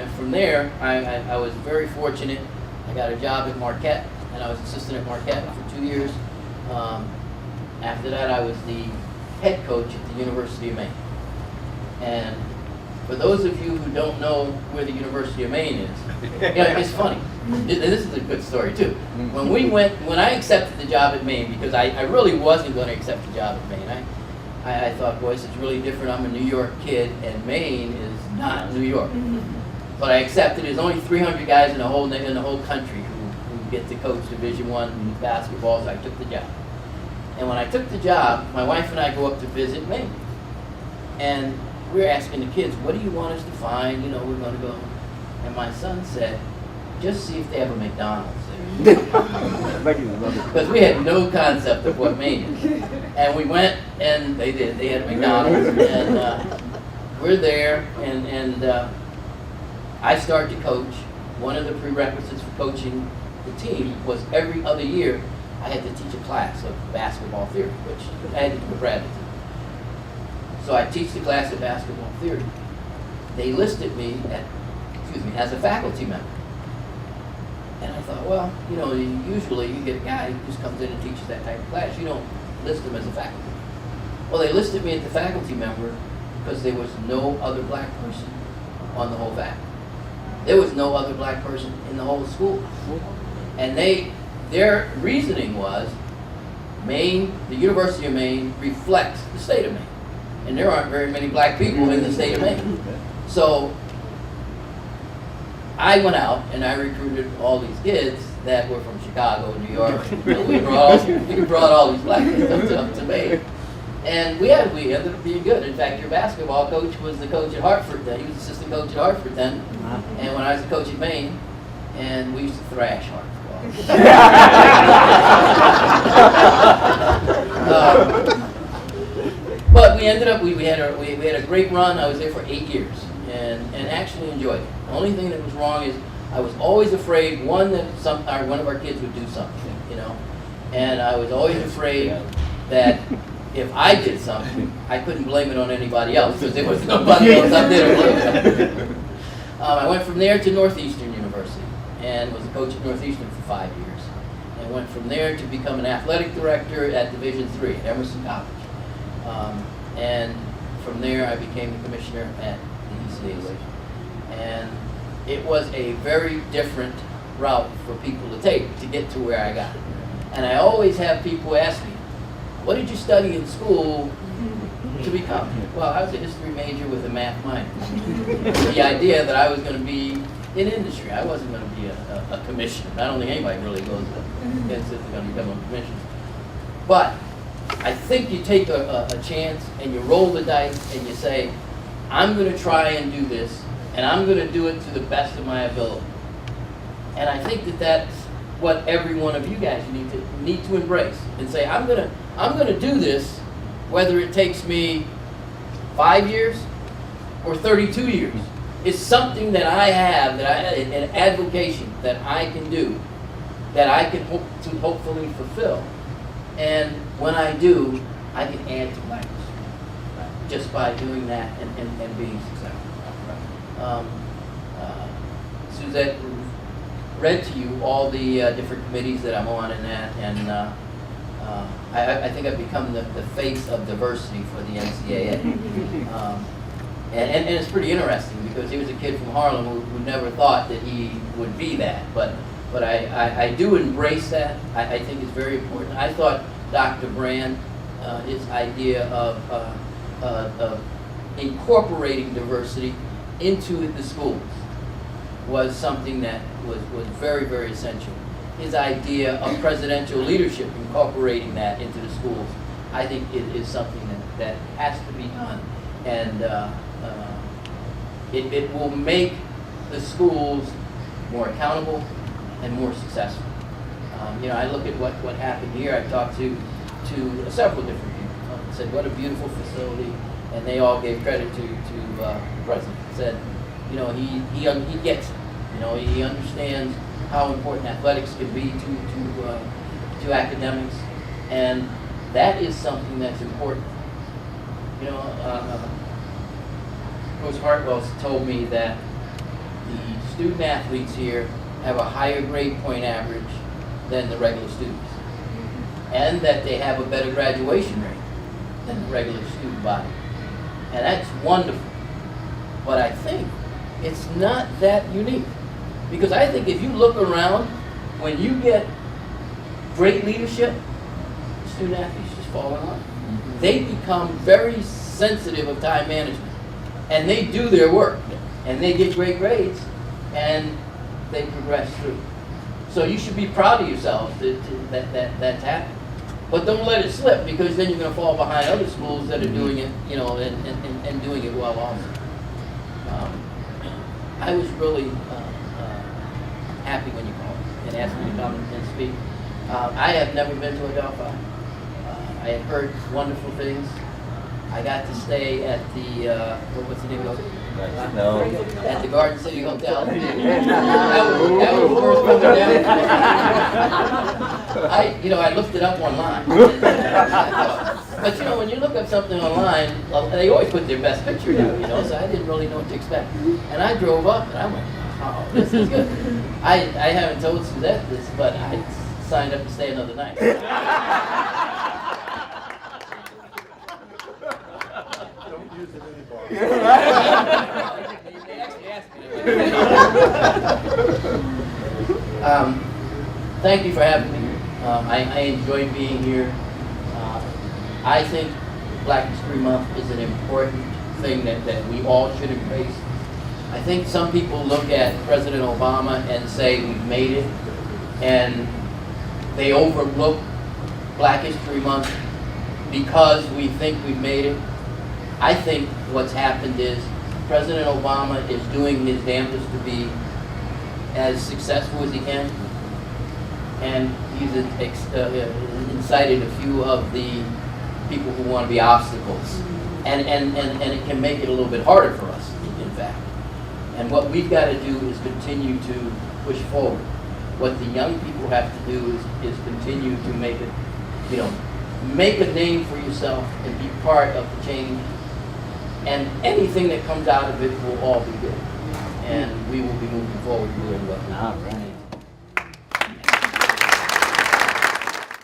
then from there, I was very fortunate. I got a job at Marquette, and I was assistant at Marquette for 2 years. After that, I was the head coach at the University of Maine. And for those of you who don't know where the University of Maine is, it's funny. This is a good story too. When I accepted the job at Maine, because I really wasn't going to accept the job at Maine. I thought, boy, this is really different. I'm a New York kid, and Maine is not New York. But I accepted. There's only 300 guys in the whole country who get to coach Division I basketball, so I took the job. And when I took the job, my wife and I go up to visit Maine. And we're asking the kids, what do you want us to find? We're going to go. And my son said, just see if they have a McDonald's there. Because we had no concept of what Maine is. And we went, and they did. They had a McDonald's. And we're there, and I started to coach. One of the prerequisites for coaching the team was every other year I had to teach a class of basketball theory, which I had to do a Bradley. So I teach the class of basketball theory. They listed me as a faculty member. And I thought, well, usually you get a guy who just comes in and teaches that type of class. You don't list him as a faculty. Well, they listed me as the faculty member because there was no other black person on the whole faculty. There was no other black person in the whole school. And their reasoning was, Maine, the University of Maine, reflects the state of Maine. And there aren't very many black people in the state of Maine. So I went out and I recruited all these kids that were from Chicago, New York. We brought all these black kids up to Maine. And we ended up being good. In fact, your basketball coach was the coach at Hartford then. He was assistant coach at Hartford then. And when I was the coach at Maine, and we used to thrash Hartford. But we ended up, we had a great run. I was there for 8 years and actually enjoyed it. The only thing that was wrong is I was always afraid, that one of our kids would do something, and I was always afraid that if I did something, I couldn't blame it on anybody else because there was nobody else up there to blame it. I went from there to Northeastern University and was a coach at Northeastern for 5 years. And went from there to become an athletic director at Division III at Emerson College. And from there I became the commissioner at the ECAC. And it was a very different route for people to take to get to where I got. And I always have people ask me, what did you study in school to become? Well, I was a history major with a math minor. The idea that I was going to be in industry. I wasn't going to be a commissioner. I don't think anybody really goes against it, they're going to become a commissioner. But I think you take a chance and you roll the dice and you say, I'm going to try and do this, and I'm going to do it to the best of my ability. And I think that that's what every one of you guys need to embrace and say, I'm going to do this, whether it takes me 5 years or 32 years. It's something that I have, an advocation that I can do, that I can hope to hopefully fulfill. And when I do, I can add to my history just by doing that and being successful. Suzette read to you all the different committees that I'm on in that, and I think I've become the face of diversity for the NCAA. And it's pretty interesting because he was a kid from Harlem who never thought that he would be that. But I do embrace that. I think it's very important. I thought Dr. Brand, his idea of incorporating diversity into the schools was something that was very, very essential. His idea of presidential leadership, incorporating that into the schools, I think it is something that has to be done. And it will make the schools more accountable and more successful. I look at what happened here. I talked to several different people. Said, what a beautiful facility. And they all gave credit to the president. Said, he gets it. He understands how important athletics can be to academics. And that is something that's important. Coach Hartwell told me that the student athletes here have a higher grade point average than the regular students, and that they have a better graduation rate than the regular student body. And that's wonderful. But I think it's not that unique. Because I think if you look around, when you get great leadership, student athletes just fall in line. They become very sensitive of time management. And they do their work. And they get great grades. And they progress through. So you should be proud of yourselves that that's happened. But don't let it slip, because then you're going to fall behind other schools that are doing it, you know, and doing it well also. I was really happy when you called and asked me to come and speak. I have never been to Adelphi. I had heard wonderful things. I got to stay at the, what's the name of it? No. At the Garden City Hotel. That was worth coming down. I looked it up online. But you know, when you look up something online, they always put their best picture down, you know, so I didn't really know what to expect. And I drove up and I went, oh, this is good. I haven't told Suzette this, but I signed up to stay another night. Don't use it anymore. They actually asked me. Thank you for having me here. I enjoy being here. I think Black History Month is an important thing that we all should embrace. I think some people look at President Obama and say we've made it, and they overlook Black History Month because we think we've made it. I think what's happened is President Obama is doing his damnedest to be as successful as he can, and he's incited a few of the people who want to be obstacles, and it can make it a little bit harder for us, in fact. And what we've got to do is continue to push forward. What the young people have to do is continue to make it, you know, make a name for yourself and be part of the change. And anything that comes out of it will all be good. And we will be moving forward doing what we do. All right.